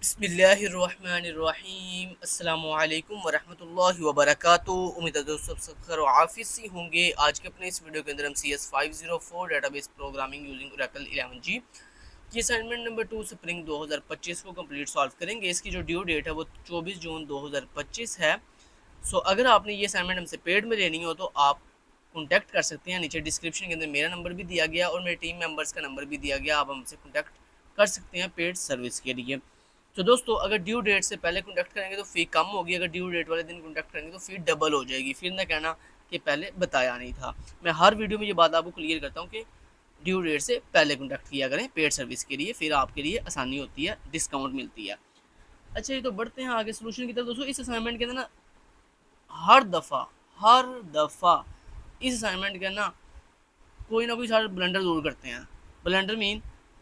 बिस्मिल्लाहिर्रहमानिर्रहीम अस्सलामुअलैकुम वरहमतुल्लाहि वबरकातुहू। उम्मीद है दोस्तों सब खैर व आफियत से होंगे। आज के अपने इस वीडियो के अंदर हम CS504 database programming using Oracle 11G की असाइनमेंट नंबर 2 स्प्रिंग 2025 को कंप्लीट सॉल्व करेंगे। इसकी जो ड्यू डेट है वो 24 जून 2025 है। अगर आपने ये असाइनमेंट हमसे पेड में लेनी हो तो आप कॉन्टैक्ट कर सकते हैं। नीचे डिस्क्रिप्शन के अंदर मेरा नंबर भी दिया गया और मेरे टीम मेंबर्स का नंबर भी दिया गया, आप हमसे कॉन्टैक्ट कर सकते हैं पेड सर्विस के लिए। तो दोस्तों अगर ड्यू डेट से पहले कॉन्टैक्ट करेंगे तो फ़ी कम होगी, अगर ड्यू डेट वाले दिन कॉन्टैक्ट करेंगे तो फ़ी डबल हो जाएगी। फिर ना कहना कि पहले बताया नहीं था। मैं हर वीडियो में ये बात आपको क्लियर करता हूँ कि ड्यू डेट से पहले कॉन्टैक्ट किया करें पेड सर्विस के लिए, फिर आपके लिए आसानी होती है, डिस्काउंट मिलती है। अच्छा, ये तो बढ़ते हैं आगे सोल्यूशन की तरफ। दोस्तों इस असाइनमेंट के अंदर ना हर दफ़ा इस असाइनमेंट के ना कोई ना कोई सारे ब्लेंडर ज़रूर करते हैं। ब्लेंडर मीन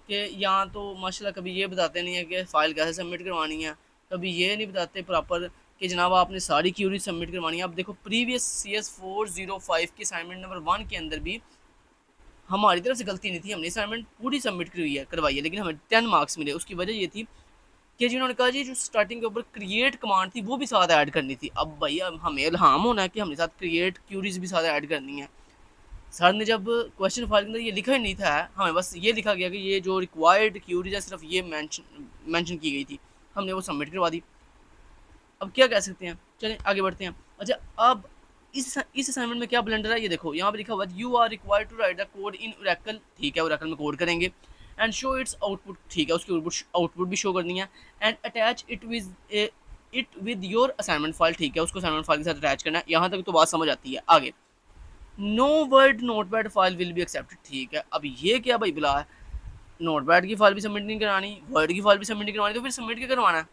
कि यहाँ तो माशाल्लाह कभी ये बताते नहीं है कि फ़ाइल कैसे सबमिट करवानी है, कभी ये नहीं बताते प्रॉपर कि जनाब आपने सारी क्यूरी सबमिट करवानी है। अब देखो प्रीवियस CS405 की असाइनमेंट नंबर 1 के अंदर भी हमारी तरफ से गलती नहीं थी, हमने असाइनमेंट पूरी सबमिट करवाई है, लेकिन हमें 10 मार्क्स मिले। उसकी वजह ये थी कि जिन्होंने कहा जी जो स्टार्टिंग के ऊपर क्रिएट कमांड थी वो भी साथ ऐड करनी थी। अब भैया हमें इल्हाम होना है कि हमने साथ क्रिएट क्यूरीज भी साथ ऐड करनी है। सर ने जब क्वेश्चन फाइल के अंदर ये लिखा ही नहीं था, हमें बस ये लिखा गया कि ये जो रिक्वायर्ड क्यूरीज है सिर्फ ये मेंशन की गई थी, हमने वो सबमिट करवा दी। अब क्या कह सकते हैं, चलें आगे बढ़ते हैं। अच्छा, अब इस असाइनमेंट में क्या ब्लेंडर है ये देखो, यहाँ पे लिखा हुआ you are required to write the code in Oracle. ठीक है, ओरेकल में कोड करेंगे एंड शो इट्स आउटपुट। ठीक है, उसकी आउटपुट भी शो करनी है and attach it with your assignment file. ठीक है, उसको असाइनमेंट फाइल के साथ अटैच करना है। यहाँ तक तो बात समझ आती है। आगे no word notepad file will be accepted. ठीक है, अब ये क्या भाई बुला है, नोटपैड की फाइल भी सबमिट नहीं करानी, वर्ड की फाइल भी सबमिट नहीं करवानी, तो फिर सबमिट क्या करवाना है,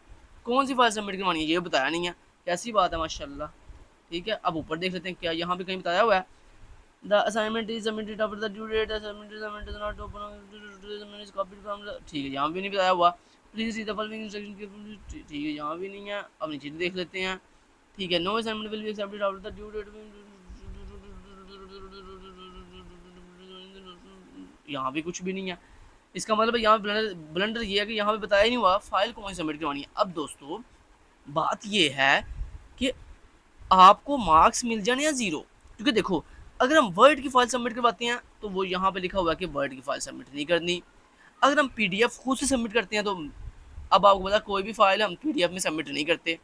कौन सी फाइल सबमिट करवानी है ये बताया नहीं है। कैसी बात है माशाल्लाह। ठीक है, अब ऊपर देख लेते हैं क्या यहाँ पे कहीं बताया हुआ है। The assignment is submitted after the due date, assignment is not open is copied from the. ठीक है, यहाँ भी नहीं बताया हुआ। Please read the following instruction carefully. ठीक है, यहाँ भी नहीं है। अब नीचे देख लेते हैं। ठीक है, no assignment will be accepted after the due date. यहाँ भी कुछ भी नहीं है। इसका मतलब यहाँ ब्लेंडर ये है कि यहाँ पे बताया ही नहीं हुआ फाइल कौन सी सबमिट करवानी है। अब दोस्तों बात ये है कि आपको मार्क्स मिल जाने या ज़ीरो, क्योंकि देखो अगर हम वर्ड की फाइल सबमिट करवाते हैं तो वो यहाँ पे लिखा हुआ है कि वर्ड की फाइल सबमिट नहीं करनी। अगर हम PDF खुद से सबमिट करते हैं तो अब आपको पता कोई भी फाइल हम PDF में सबमिट नहीं करते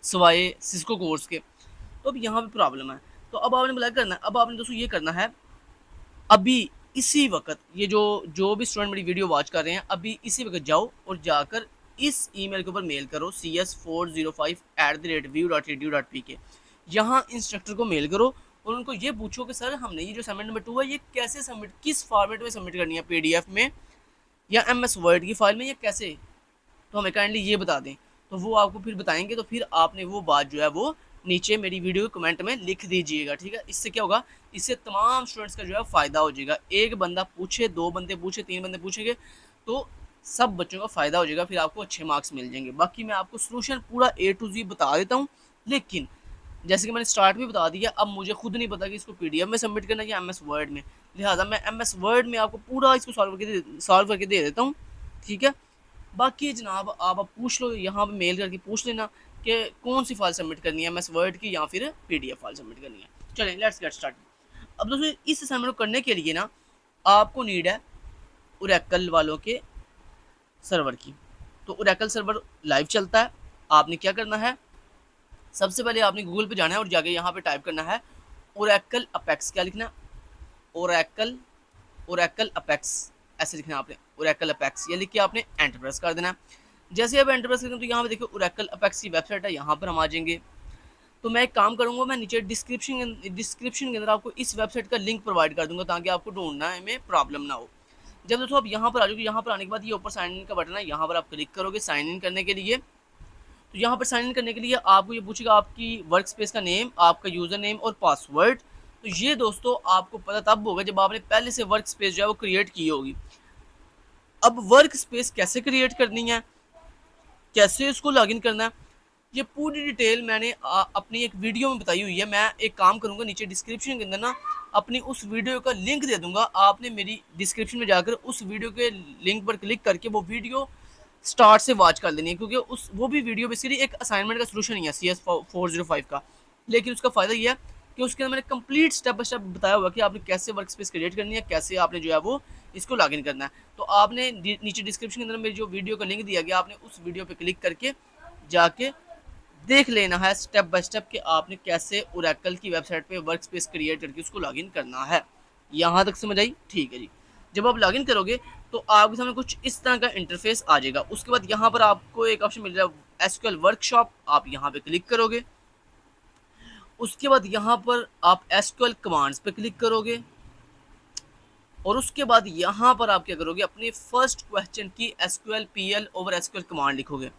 सिवाय सिस्को कोर्स के। तो अब यहाँ पे प्रॉब्लम है। तो अब आपने बोला करना है, अब आपने दोस्तों ये करना है अभी इसी वक्त, ये जो भी स्टूडेंट मेरी वीडियो वॉच कर रहे हैं अभी इसी वक्त जाओ और जाकर इस ईमेल के ऊपर मेल करो CS405@view.edu.pk। यहाँ इंस्ट्रक्टर को मेल करो और उनको ये पूछो कि सर हमने ये जो असाइनमेंट नंबर 2 है ये कैसे सबमिट, किस फॉर्मेट में सबमिट करनी है, PDF में या MS वर्ड की फाइल में, या कैसे, तो हमें काइंडली ये बता दें। तो वो आपको फिर बताएंगे, तो फिर आपने वो बात जो है वो नीचे मेरी वीडियो के कमेंट में लिख दीजिएगा। ठीक है, इससे क्या होगा, इससे तमाम स्टूडेंट्स का जो है फ़ायदा हो जाएगा। एक बंदा पूछे, 2 बंदे पूछे, 3 बंदे पूछेंगे तो सब बच्चों का फ़ायदा हो जाएगा, फिर आपको अच्छे मार्क्स मिल जाएंगे। बाकी मैं आपको सोल्यूशन पूरा A to Z बता देता हूँ, लेकिन जैसे कि मैंने स्टार्ट में बता दिया, अब मुझे खुद नहीं पता कि इसको PDF में सबमिट करना है या MS वर्ड में, लिहाजा मैं MS वर्ड में आपको पूरा इसको सॉल्व करके दे देता हूँ। ठीक है, बाकी जनाब आप पूछ लो, यहाँ पे मेल करके पूछ लेना कि कौन सी फाइल सबमिट करनी है, MS वर्ड की या फिर PDF फाइल सबमिट करनी है। चलें लेट्स गेट स्टार्ट। अब दोस्तों इस असाइनमेंट को करने के लिए ना आपको नीड है ओरेकल वालों के सर्वर की। तो ओरेकल सर्वर लाइव चलता है। आपने क्या करना है, सबसे पहले आपने गूगल पे जाना है और जाके यहाँ पे टाइप करना है ओरेकल अपेक्स। क्या लिखना है, ओरेकल अपेक्स, ऐसे लिखना है आपने, ओरेकल अपेक्स। ये लिख के आपने एंटर प्रेस कर देना है। जैसे आप एंटर प्रेस करेंगे तो यहाँ पे देखिए ओरेकल अपेक्स की वेबसाइट है, यहाँ पर हम आ जाएंगे। तो मैं एक काम करूँगा, मैं नीचे डिस्क्रिप्शन के अंदर आपको इस वेबसाइट का लिंक प्रोवाइड कर दूँगा ताकि आपको ढूंढना में प्रॉब्लम ना हो। जब दोस्तों आप यहाँ पर आ जाओगे, यहाँ पर आने के बाद ये ऊपर साइन इन का बटन है, यहाँ पर आप क्लिक करोगे साइन इन करने के लिए। तो यहाँ पर साइन इन करने के लिए आपको ये पूछेगा आपकी वर्क स्पेस का नेम, आपका यूज़र नेम और पासवर्ड। तो ये दोस्तों आपको पता तब होगा जब आपने पहले से वर्क स्पेस जो है वो क्रिएट की होगी। अब वर्क स्पेस कैसे क्रिएट करनी है, कैसे इसको लॉगिन करना है, ये पूरी डिटेल मैंने अपनी एक वीडियो में बताई हुई है। मैं एक काम करूँगा, नीचे डिस्क्रिप्शन के अंदर ना अपनी उस वीडियो का लिंक दे दूँगा, आपने मेरी डिस्क्रिप्शन में जाकर उस वीडियो के लिंक पर क्लिक करके वो वीडियो स्टार्ट से वॉच कर लेनी है, क्योंकि उस वो भी वीडियो बेसिकली एक असाइनमेंट का सोल्यूशन ही है CS405 का, लेकिन उसका फ़ायदा ये है कि उसके अंदर मैंने कंप्लीट स्टेप बाय स्टेप बताया हुआ कि आपने कैसे वर्क स्पेस क्रिएट करनी है, कैसे आपने जो है वो इसको लॉगिन करना है। तो आपने नीचे डिस्क्रिप्शन के अंदर मेरी जो वीडियो का लिंक दिया गया, आपने उस वीडियो पे क्लिक करके जाके देख लेना है स्टेप बाय स्टेप कि आपने कैसे ओरेकल की वेबसाइट पे वर्क स्पेस क्रिएट करके उसको लॉगिन करना है। यहाँ तक समझ आई? ठीक है जी। जब आप लॉगिन करोगे तो आपके सामने कुछ इस तरह का इंटरफेस आ जाएगा। उसके बाद यहाँ पर आपको एक ऑप्शन मिल रहा है एसक्यूएल वर्कशॉप, आप यहाँ पे क्लिक करोगे। उसके बाद यहाँ पर आप एसक्यूएल कमांड्स पे क्लिक करोगे और उसके बाद यहाँ पर आप क्या करोगे, अपने फर्स्ट क्वेश्चन की SQL PL over SQL command लिखोगे।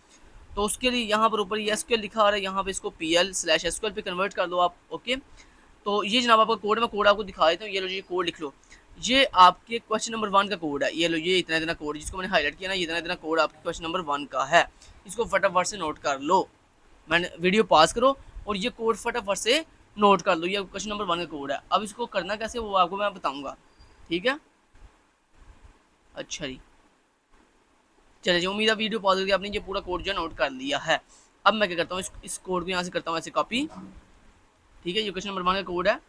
तो उसके लिए यहाँ पर ऊपर ये एसक्यूएल लिखा आ रहा है, यहाँ पे इसको PL/SQL पे कन्वर्ट कर दो आप। ओके, तो ये जनाब आपका कोड, मैं कोड आपको दिखा देता हूँ। ये लो जी, कोड लिख लो। ये आपके क्वेश्चन नंबर 1 का कोड है। ये लो, ये इतना कोड जिसको मैंने हाईलाइट किया ना, ये इतना कोड आपके क्वेश्चन नंबर 1 का है। इसको फटाफट से नोट कर लो। मैंने वीडियो पास करो और ये कोड फटाफट से नोट कर लो। ये क्वेश्चन नंबर 1 का कोड है। अब इसको करना कैसे वो आपको मैं बताऊँगा, ठीक है? अच्छा जी, चलिए जी, उम्मीद है वीडियो पॉज करके आपने ये पूरा कोड जो नोट कर लिया है। अब मैं क्या करता हूँ, इस कोड को यहाँ से करता हूँ ऐसे कॉपी, ठीक है? ये क्वेश्चन नंबर 1 का कोड है,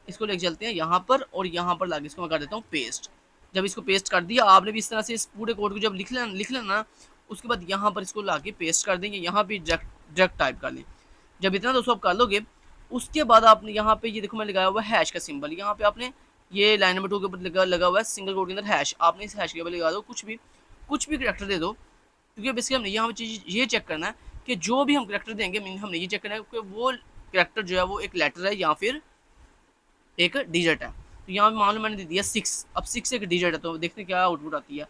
इसको लेके चलते हैं यहाँ पर और यहाँ पर लाके इसको मैं कर देता हूँ पेस्ट। जब इसको पेस्ट कर दिया आपने भी इस तरह से इस पूरे कोड को जब लिख लेना, उसके बाद यहाँ पर इसको लाके पेस्ट कर देंगे। यहाँ पे डायरेक्ट टाइप कर लें। जब इतना दोस्तों आप कर लोगे, उसके बाद आपने यहाँ पे ये देखो मैं लगाया हुआ है हैश का सिंबल। यहाँ पे आपने ये लाइन नंबर 2 के ऊपर लगा हुआ है सिंगल कोड के अंदर हैश। आपने इस हैश के ऊपर लगा दो, कुछ भी करैक्टर दे दो, क्योंकि बेसिकली हमने यहाँ पे चीज़ ये चेक करना है कि जो भी हम करैक्टर देंगे, हमने ये चेक करना है कि वो करैक्टर जो है वो एक लेटर है या फिर एक डिजिट है। तो यहाँ पे मान लो मैंने दे दिया 6। अब 6 एक डिजिट है, तो देखते हैं क्या आउटपुट आती है।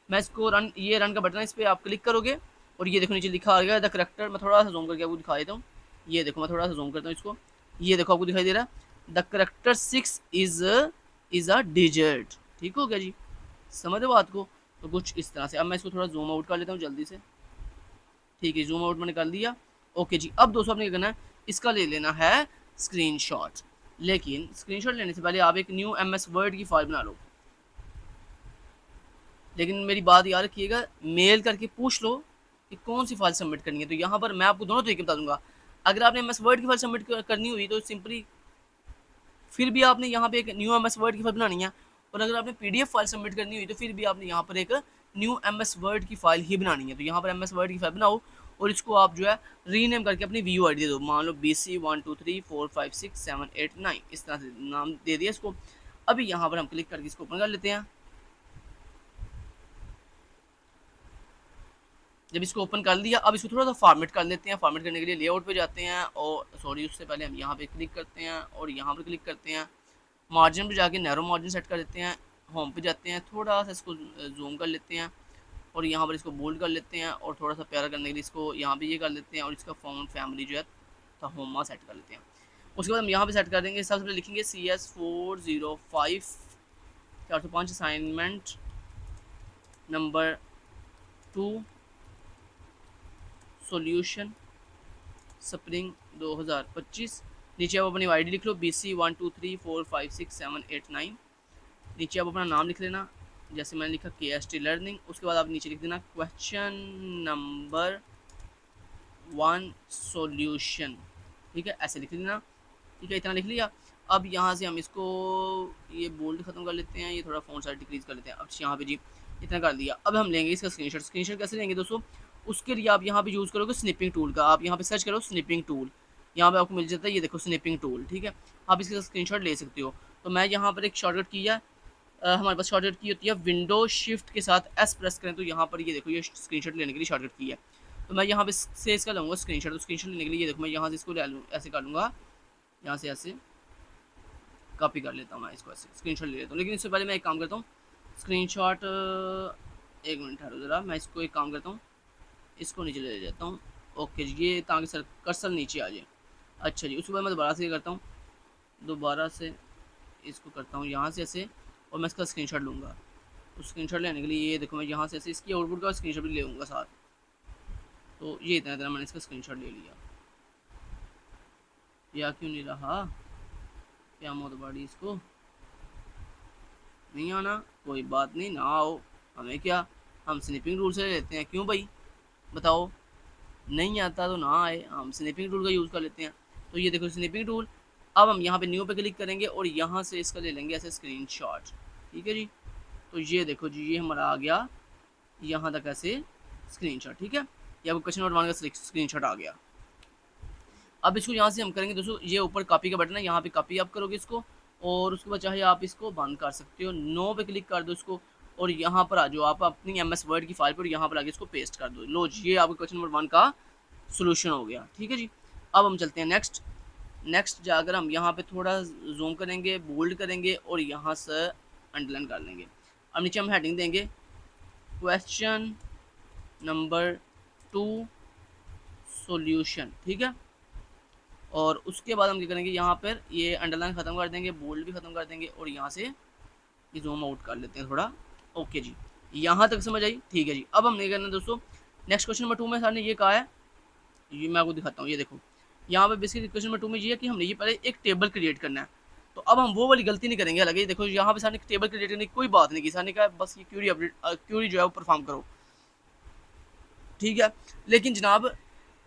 मैं इसको ये रन का बटन है, इस पर आप क्लिक करोगे और ये देखो नीचे लिखा आ गया द करैक्टर। मैं थोड़ा सा जूम करके आपको दिखा देता हूँ। ये देखो, मैं थोड़ा सा जूम करता हूँ इसको। ये देखो आपको दिखाई दे रहा है the character 6 is a digit. ठीक हो गया जी, समझ रहे बात को? तो कुछ इस तरह से। अब मैं इसको थोड़ा जूम आउट कर लेता हूँ जल्दी से। ठीक है, जूम आउट मैंने कर लिया। ओके जी, अब दोस्तों आपने क्या करना है, इसका ले लेना है स्क्रीनशॉट। लेकिन स्क्रीनशॉट लेने से पहले आप एक न्यू MS वर्ड की फाइल बना लो। लेकिन मेरी बात याद रखिएगा, मेल करके पूछ लो कि कौन सी फाइल सबमिट करनी है। तो यहाँ पर मैं आपको दोनों तरीके बता दूंगा। अगर आपने MS वर्ड की फाइल सबमिट करनी हुई तो सिंपली फिर भी आपने यहाँ पे एक न्यू MS वर्ड की फाइल बनानी है। और अगर आपने PDF फाइल सबमिट करनी हुई तो फिर भी आपने यहाँ पर एक न्यू MS वर्ड की फाइल ही बनानी है। तो यहाँ पर MS वर्ड की फाइल बनाओ और इसको आप जो है रीनेम करके अपनी VU ID दे दो। मान लो BC 1 2 3 4 5 6 7 8 9 इस तरह से नाम दे दिया इसको। अभी यहाँ पर हम क्लिक करके इसको ओपन कर लेते हैं। जब इसको ओपन कर लिया, अब इसको थोड़ा सा फॉर्मेट कर लेते हैं। फॉर्मेट करने के लिए लेआउट पे जाते हैं और सॉरी, उससे पहले हम यहाँ पे क्लिक करते हैं और यहाँ पर क्लिक करते हैं। मार्जिन पे जाके नैरो मार्जिन सेट कर देते हैं। होम पे जाते हैं, थोड़ा सा इसको जूम कर लेते हैं और यहाँ पर इसको बोल्ड कर लेते हैं और थोड़ा सा प्यारा करने के लिए इसको यहाँ पे ये कर लेते हैं और इसका फ़ॉन्ट फैमिली जो है होमा सेट कर लेते हैं। उसके बाद हम यहाँ पे सेट कर देंगे। सबसे पहले लिखेंगे CS405 405 assignment number 2 solution spring 2025। नीचे आप अपनी ID लिख लो BC 1 2 3 4 5 6 7 8 9। नीचे आप अपना नाम लिख लेना, जैसे मैंने लिखा KST लर्निंग। उसके बाद आप नीचे लिख देना क्वेश्चन नंबर 1 सॉल्यूशन। ठीक है, ऐसे लिख लेना। ठीक है, इतना लिख लिया। अब यहाँ से हम इसको ये बोल्ड ख़त्म कर लेते हैं, ये थोड़ा फ़ॉन्ट साइज डिक्रीज़ कर लेते हैं। अब यहाँ पे जी इतना कर दिया। अब हम लेंगे इसका स्क्रीनशॉट। स्क्रीनशॉट कैसे लेंगे दोस्तों? उसके लिए आप यहाँ पे यूज़ करोगे स्निपिंग टूल का। आप यहाँ पे सर्च करो स्निपिंग टूल, यहाँ पे आपको मिल जाता है। ये देखो स्निपिंग टूल, ठीक है? आप इसका स्क्रीनशॉट ले सकते हो। तो मैं यहाँ पर एक शॉर्टकट किया, हमारे पास शॉर्टकट की होती है विंडो शिफ्ट के साथ S प्रेस करें तो यहाँ पर ये देखो ये स्क्रीनशॉट लेने के लिए शॉर्टकट की है। तो मैं यहाँ पे से इसका लूँगा स्क्रीनशॉट। तो स्क्रीनशॉट लेने के लिए ये देखो मैं यहाँ से इसको ले लूँ, ऐसे कर लूँगा, यहाँ से ऐसे कॉपी कर लेता हूँ। मैं इसको ऐसे स्क्रीनशॉट ले लेता हूँ। लेकिन इससे पहले मैं एक काम करता हूँ, स्क्रीनशॉट एक मिनट ठहरो ज़रा, मैं इसको एक काम करता हूँ, इसको नीचे ले जाता हूँ। ओके जी, ये ताकि सर कर्सर नीचे आ जाए। अच्छा जी, उसके बाद मैं दोबारा से ये करता हूँ, दोबारा से इसको करता हूँ यहाँ से ऐसे और मैं इसका स्क्रीनशॉट लूँगा। उस स्क्रीनशॉट लेने के लिए ये देखो मैं यहाँ से ऐसे इसकी आउटपुट का स्क्रीनशॉट भी ले लूँगा साथ। तो ये इतना मैंने इसका स्क्रीनशॉट ले लिया। या क्यों नहीं रहा, क्या मौत बाड़ी, इसको नहीं आना, कोई बात नहीं, ना आओ, हमें क्या, हम स्निपिंग रूल से ले लेते हैं। क्यों भाई? बताओ, नहीं आता तो ना आए, हम स्नैपिंग टूल का यूज़ कर लेते हैं। तो ये देखो स्नैपिंग टूल। अब हम यहाँ पे न्यू पे क्लिक करेंगे और यहाँ से इसका ले लेंगे ऐसे स्क्रीनशॉट। ठीक है जी, तो ये देखो जी, ये हमारा आ गया यहाँ तक ऐसे स्क्रीनशॉट। ठीक है, ये आपको क्वेश्चन नंबर 1 का स्क्रीनशॉट आ गया। अब इसको यहाँ से हम करेंगे दोस्तों, ये ऊपर कॉपी का बटन है, यहाँ पे कॉपी आप करोगे इसको, और उसके बाद चाहे आप इसको बंद कर सकते हो। नो पे क्लिक कर दो इसको, और यहाँ पर आ जाओ आप अपनी MS वर्ड की फाइल पर, यहाँ पर आके इसको पेस्ट कर दो। लो जी, ये आपका क्वेश्चन नंबर 1 का सोल्यूशन हो गया। ठीक है जी, अब हम चलते हैं नेक्स्ट जाकर हम यहाँ पे थोड़ा जूम करेंगे, बोल्ड करेंगे और यहाँ से अंडरलाइन कर लेंगे। अब नीचे हम हेडिंग देंगे क्वेश्चन नंबर 2 सॉल्यूशन। ठीक है, और उसके बाद हम क्या करेंगे, यहाँ पर ये अंडरलाइन ख़त्म कर देंगे, बोल्ड भी ख़त्म कर देंगे, और यहाँ से ये जूम आउट कर लेते हैं थोड़ा। ओके जी, यहाँ तक समझ आई। ठीक है जी, अब हम नहीं करना दोस्तों, नेक्स्ट क्वेश्चन नंबर 2 में सर ने ये कहा है, ये मैं आपको दिखाता हूँ। ये देखो यहाँ पे बेसिकली क्वेश्चन नंबर 2 में ये है कि हमने ये पहले एक टेबल क्रिएट करना है। तो अब हम वो वाली गलती नहीं करेंगे। अलग ये देखो, यहाँ पे सर ने टेबल क्रिएट करने की कोई बात नहीं की, सर ने कहा बस ये क्यूरी जो है वो परफॉर्म करो। ठीक है, लेकिन जनाब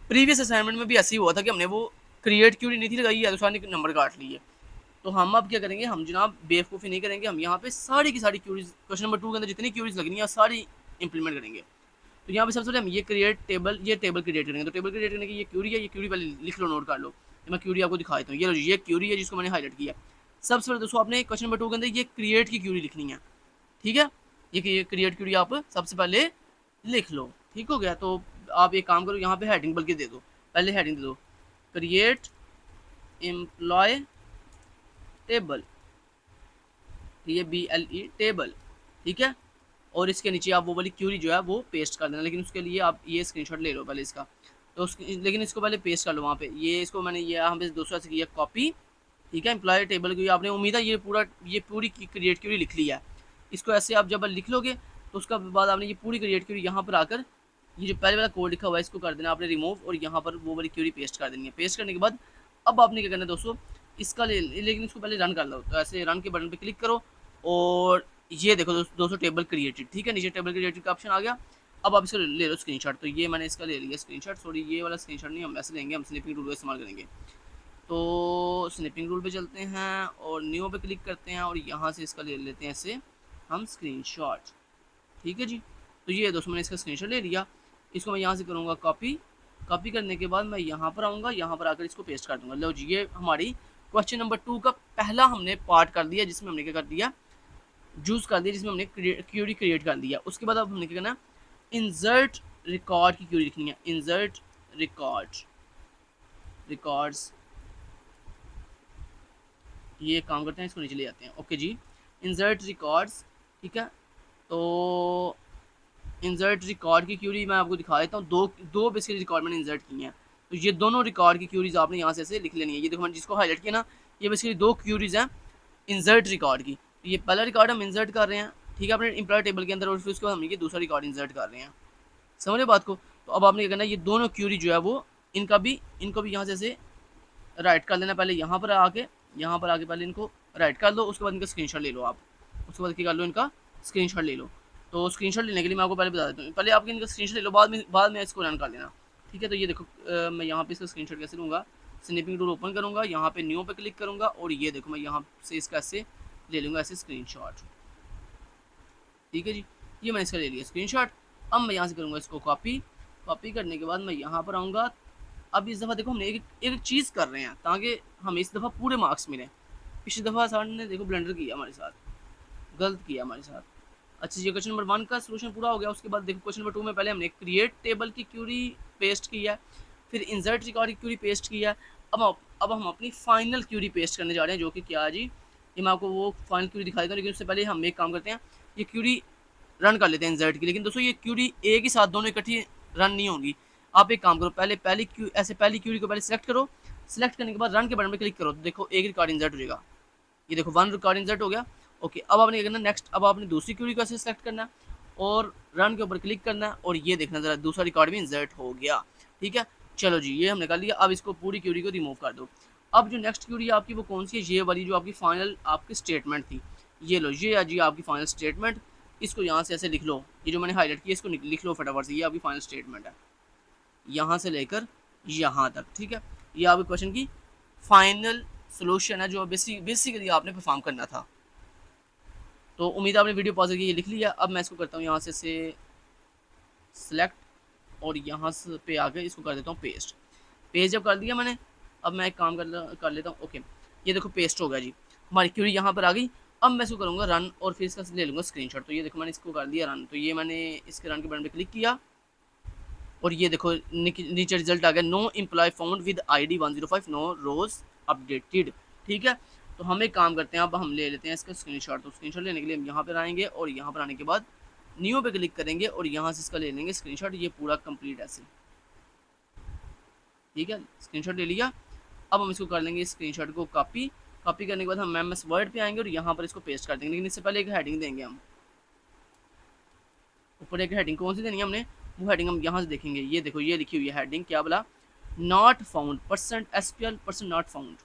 प्रीवियस असाइनमेंट में भी ऐसे ही हुआ था कि हमने वो क्रिएट क्यूरी नहीं थी लगाई है, तो सर ने नंबर काट लिए। तो हम अब क्या करेंगे, हम जनाब बेवकूफ़ी नहीं करेंगे, हम यहाँ पे सारी की सारी क्यूरीज क्वेश्चन नंबर 2 के अंदर जितनी क्यूरीज लगनी है सारी इंप्लीमेंट करेंगे। तो यहाँ पे सबसे पहले हम ये टेबल क्रिएट करेंगे। तो टेबल क्रिएट करने की ये क्यूरी है, ये क्यूरी पहले लिख लो, नोट कर लो। मैं क्यूरी आपको दिखा देता हूँ। ये लो, ये क्यूरी है जिसको मैंने हाईलाइट किया। सबसे पहले दोस्तों आपने क्वेश्चन नंबर 2 के अंदर ये क्रिएट की क्यूरी लिखनी है। ठीक है, ये क्रिएट क्यूरी आप सबसे पहले लिख लो। ठीक हो गया, तो आप एक काम करो, यहाँ पे हेडिंग बल्कि दे दो, पहले हेडिंग दे दो क्रिएट एम्प्लॉय टेबल, ये BLE टेबल। ठीक है, और इसके नीचे आप वो वाली क्यूरी जो है वो पेस्ट कर देना, लेकिन उसके लिए आप ये स्क्रीनशॉट ले लो पहले इसका। तो लेकिन इसको पहले पेस्ट कर लो वहाँ पे। ये इसको मैंने ये यहाँ पे दूसरा से किया कॉपी। ठीक है, एम्प्लॉय टेबल की आपने उम्मीद है ये पूरी क्रिएट क्यूरी लिख लिया है। इसको ऐसे आप जब लिख लोगे तो उसका बाद आपने ये पूरी क्रिएट क्यूरी यहाँ पर आकर ये जो पहले वाला कोड लिखा हुआ है इसको कर देना आपने रिमूव, और यहाँ पर वो वाली क्यूरी पेस्ट कर देनी है। पेस्ट करने के बाद अब आपने क्या करना है दोस्तों, इसका लेकिन इसको पहले रन कर लो। तो ऐसे रन के बटन पर क्लिक करो, और ये देखो दोस्तों टेबल क्रिएटेड। ठीक है, नीचे टेबल क्रिएटेड का ऑप्शन आ गया। अब आप इसको ले लो स्क्रीनशॉट। तो ये मैंने इसका ले लिया स्क्रीनशॉट। सॉरी, ये वाला स्क्रीनशॉट नहीं, हम ऐसे लेंगे, हम स्निपिंग टूल का इस्तेमाल करेंगे। तो स्निपिंग टूल पे चलते हैं और न्यू पे क्लिक करते हैं, और यहाँ से इसका ले लेते हैं ऐसे हम स्क्रीनशॉट। ठीक है जी, तो ये दोस्तों मैंने इसका स्क्रीनशॉट ले लिया। इसको मैं यहाँ से करूँगा कॉपी करने के बाद मैं यहाँ पर आऊँगा, यहाँ पर आकर इसको पेस्ट कर दूँगा। लो जी, ये हमारी क्वेश्चन नंबर 2 का पहला हमने पार्ट कर दिया, जिसमें हमने क्या कर दिया, यूज़ कर दिया, जिसमें हमने क्यूरी क्रिएट कर दिया। उसके बाद अब हमने क्या करना, इंसर्ट रिकॉर्ड की क्यूरी लिखनी है। इंसर्ट रिकॉर्ड्स, ये काम करते हैं, इसको नीचे ले जाते हैं। ओके जी, इंसर्ट रिकॉर्ड्स। ठीक है, तो इंसर्ट रिकॉर्ड की क्यूरी मैं आपको दिखा देता हूँ। दो बेसिकली रिकॉर्ड मैंने इंसर्ट किए हैं, तो ये दोनों रिकॉर्ड की क्यूरीज आपने यहाँ से ऐसे लिख लेनी है। ये देखो मैंने जिसको हाईलाइट किया ना, ये बेसिकली 2 क्यूरीज हैं इंसर्ट रिकॉर्ड की। तो ये पहला रिकॉर्ड हम इंसर्ट कर रहे हैं, ठीक है, अपने एम्प्लॉय टेबल के अंदर, और फिर उसके बाद हम ये दूसरा रिकॉर्ड इंसर्ट कर रहे हैं। समझ रहे बात को? तो अब आपने क्या करना है, ये दोनों क्यूरी जो है वो इनको भी यहाँ से ऐसे राइट कर लेना। पहले यहाँ पर आके पहले इनको राइट कर लो, उसके बाद इनका स्क्रीनशॉट ले लो आप। उसके बाद क्या कर लो, इनका स्क्रीनशॉट ले लो। तो स्क्रीनशॉट लेने के लिए मैं आपको पहले बता देता हूँ, पहले आपके इनका स्क्रीनशॉट ले लो, बाद में इसको रन कर लेना। ठीक है, तो ये देखो मैं यहाँ पे इसका स्क्रीनशॉट कैसे लूँगा, स्नैपिंग टूल ओपन करूँगा, यहाँ पे न्यू पे क्लिक करूँगा, और ये देखो मैं यहाँ से इसका ऐसे ले लूँगा ऐसे स्क्रीनशॉट। ठीक है जी, ये मैंने इसका ले लिया स्क्रीनशॉट। अब मैं यहाँ से करूँगा इसको कॉपी करने के बाद मैं यहाँ पर आऊँगा। अब इस दफ़ा देखो हमने एक चीज़ कर रहे हैं ताकि हमें इस दफ़ा पूरे मार्क्स मिलें। पिछली दफ़ा सर ने देखो ब्लंडर किया हमारे साथ, गलत किया हमारे साथ। अच्छा, ये क्वेश्चन नंबर 1 का सोल्यूशन पूरा हो गया। उसके बाद देखो क्वेश्चन नंबर 2 में पहले हमने क्रिएट टेबल की क्यूरी पेस्ट किया है, फिर इंसर्ट रिकॉर्ड की क्यूरी पेस्ट किया है। अब हम अपनी फाइनल क्यूरी पेस्ट करने जा रहे हैं, जो कि क्या है जी, ये मैं आपको वो फाइनल क्यूरी दिखा देता हूँ। लेकिन उससे पहले हम एक काम करते हैं, ये क्यूरी रन कर लेते हैं इंसर्ट की। लेकिन दोस्तों ये क्यूरी एक ही साथ दोनों इकट्ठी रन नहीं होंगी। आप एक काम करो, पहली क्यूरी को पहले सेलेक्ट करो। सेलेक्ट करने के बाद रन के बटन पर क्लिक करो, तो देखो एक रिकॉर्ड इंसर्ट हो जाएगा। ये देखो 1 रिकॉर्ड इंसर्ट हो गया। ओके, अब आपने क्या करना, नेक्स्ट अब आपने दूसरी क्यूरी को ऐसे सेलेक्ट करना है और रन के ऊपर क्लिक करना है, और ये देखना ज़रा दूसरा रिकॉर्ड भी इंसर्ट हो गया। ठीक है, चलो जी, ये हमने कर लिया। अब इसको पूरी क्यूरी को रिमूव कर दो। अब जो नेक्स्ट क्यूरी आपकी वो कौन सी है, ये वाली जो आपकी फाइनल आपकी स्टेटमेंट थी। ये लो, ये जी आपकी फाइनल स्टेटमेंट। इसको यहाँ से ऐसे लिख लो, ये जो मैंने हाईलाइट किया इसको लिख लो फटाफट से, ये आपकी फाइनल स्टेटमेंट है। यहाँ से लेकर यहाँ तक, ठीक है। ये आपके क्वेश्चन की फाइनल सोल्यूशन है जो बेसिकली आपने परफॉर्म करना था। तो उम्मीद है आपने वीडियो पॉज करके ये लिख लिया। अब मैं इसको करता हूँ यहाँ से सेलेक्ट और यहाँ से पे आकर इसको कर देता हूँ पेस्ट। पेस्ट जब कर दिया मैंने, अब मैं एक काम कर लेता हूँ। ओके, ये देखो पेस्ट हो गया जी, हमारी क्वेरी यहाँ पर आ गई। अब मैं इसको करूँगा रन और फिर इसका ले लूँगा स्क्रीनशॉट। तो ये देखो मैंने इसको कर दिया रन। तो ये मैंने इसके रन के बटन पर क्लिक किया और ये देखो नीचे रिजल्ट आ गया, no employee found with ID 105, no rows updated, ठीक है। तो हम एक काम करते हैं, अब हम ले लेते हैं इसका स्क्रीनशॉट। तो स्क्रीनशॉट लेने के लिए हम यहाँ पर आएंगे और यहाँ पर आने के बाद न्यू पे क्लिक करेंगे और यहाँ से इसका ले लेंगे स्क्रीनशॉट। ये पूरा कंप्लीट ऐसे, ठीक है, स्क्रीनशॉट ले लिया। अब हम इसको कर लेंगे स्क्रीनशॉट को कॉपी करने के बाद हम MS वर्ड पे आएंगे और यहाँ पर इसको पेस्ट कर देंगे। लेकिन इससे पहले एक हेडिंग देंगे हम, ऊपर एक हेडिंग कौन सी देनी है हमने, वो हेडिंग हम यहाँ से देखेंगे। ये देखो ये लिखी हुई है हेडिंग, क्या बोला, not found %SQL not found.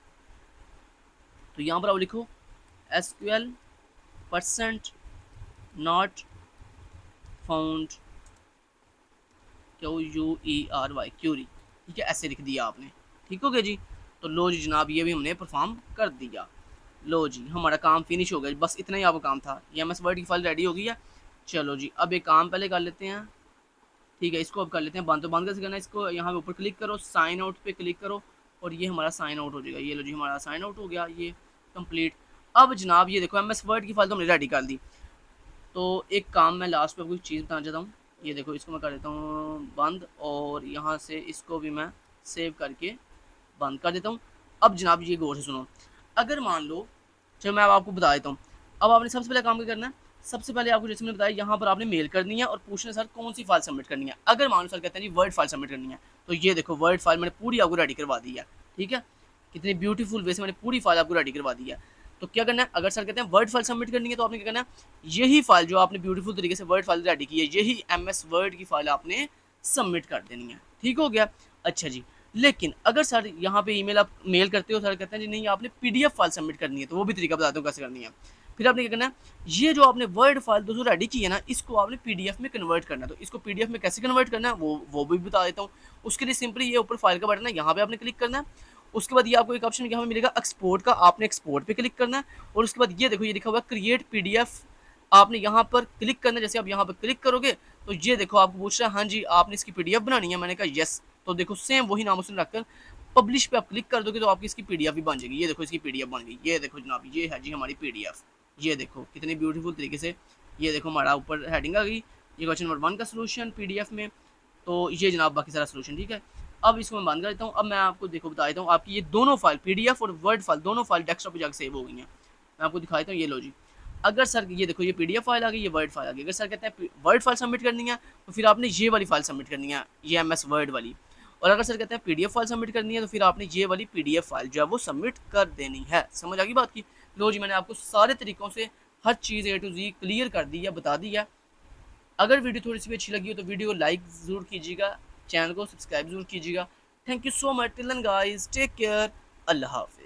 तो यहाँ पर आप लिखो SQL not found QUERY query, ठीक है, ऐसे लिख दिया आपने, ठीक हो गया जी। तो लो जी जनाब, ये भी हमने परफॉर्म कर दिया। लो जी हमारा काम फिनिश हो गया, बस इतना ही आपका काम था। ये MS वर्ड की फाइल रेडी हो गई है। चलो जी अब एक काम पहले कर लेते हैं, ठीक है, इसको अब कर लेते हैं बंद। तो बंद कैसे करना है, इसको यहाँ पे ऊपर क्लिक करो, साइन आउट पे क्लिक करो और ये हमारा साइन आउट हो जाएगा। ये लो जी हमारा साइन आउट हो गया, ये कंप्लीट। अब जनाब ये देखो MS वर्ड की फाइल तो हमने रेडी कर दी। तो एक काम मैं लास्ट पे आपको एक चीज़ बताना चाहता हूँ। ये देखो इसको मैं कर देता हूँ बंद और यहाँ से इसको भी मैं सेव करके बंद कर देता हूँ। अब जनाब ये गौर से सुनो, अगर मान लो, चलो मैं अब आपको बता देता हूँ। अब आपने सबसे पहले काम क्या करना है, सबसे पहले आपको जैसे मैंने बताया यहाँ पर आपने मेल करनी है और पूछना है सर कौन सी फाइल सबमिट करनी है। अगर मान लो सर कहते हैं जी वर्ड फाइल सबमिट करनी है, तो ये देखो वर्ड फाइल मैंने पूरी आपको रेडी करवा दी है, ठीक है, कितनी ब्यूटीफुल वे से मैंने पूरी फाइल आपको रेडी करवा दी है। तो क्या करना है, अगर सर कहते हैं वर्ड फाइल सबमिट करनी है तो आपने क्या करना है, यही फाइल जो आपने ब्यूटीफुल तरीके से वर्ड फाइल रेडी की है, यही MS वर्ड की फाइल आपने सबमिट कर देनी है, ठीक हो गया। अच्छा जी, लेकिन अगर सर यहाँ पे ईमेल आप मेल करते हो, सर कहते हैं जी नहीं आपने PDF फाइल सबमिट करनी है, तो वो भी तरीका बताता हूँ कैसे करनी है। फिर आपने क्या करना है, ये जो आपने वर्ड फाइल दोस्तों रेडी की है ना, इसको आपने PDF में कन्वर्ट करना है। तो इसको PDF में कैसे कन्वर्ट करना है वो भी बता देता हूँ। उसके लिए सिंपली ये ऊपर फाइल का बटन है, यहाँ पे आपने क्लिक करना है। उसके बाद ये आपको एक ऑप्शन यहाँ पे मिलेगा एक्सपोर्ट का, आपने एक्सपोर्ट पे क्लिक करना है और उसके बाद ये देखो ये लिखा हुआ है क्रिएट PDF, आपने यहाँ पर क्लिक करना है। जैसे आप यहाँ पर क्लिक करोगे तो ये देखो आपको पूछ रहा है हाँ जी आपने इसकी PDF बनानी है, मैंने कहा यस। तो देखो सेम वही नाम उसने रखकर पब्लिश पे आप क्लिक कर दोगे तो आपकी इसकी PDF भी बन जाएगी। ये देखो इसकी PDF बन गई, ये देखो जनाब ये है जी हमारी PDF। ये देखो कितनी ब्यूटीफुल तरीके से, ये देखो हमारा ऊपर हेडिंग आ गई, ये क्वेश्चन नंबर 1 का सोल्यूशन PDF में। तो ये जनाब बाकी सारा सोल्यूशन, ठीक है। अब इसको मैं बंद कर देता हूँ। अब मैं आपको देखो बता देता हूँ, आपकी ये दोनों फाइल PDF और वर्ड फाइल दोनों फाइल डेस्कटॉप पे जाकर सेव हो गई हैं। मैं आपको दिखा देता हूँ, ये लो जी, अगर सर ये देखो ये PDF फाइल आ गई, ये वर्ड फाइल आ गई। अगर सर कहते हैं वर्ड फाइल सबमिट करनी है तो फिर आपने ये वाली फाइल सबमिट करनी है, ये MS वर्ड वाली। और अगर सर कहते हैं PDF फाइल सबमिट करनी है तो फिर आपने ये वाली PDF फाइल जो है वो सबमिट कर देनी है। समझ आ गई बात की। लो जी मैंने आपको सारे तरीक़ों से हर चीज़ A to Z क्लियर कर दी है, बता दी है। अगर वीडियो थोड़ी सी भी अच्छी लगी हो तो वीडियो को लाइक ज़रूर कीजिएगा, चैनल को सब्सक्राइब ज़रूर कीजिएगा। Thank you so much, till then guys, take care, अल्लाह हाफ़िज़।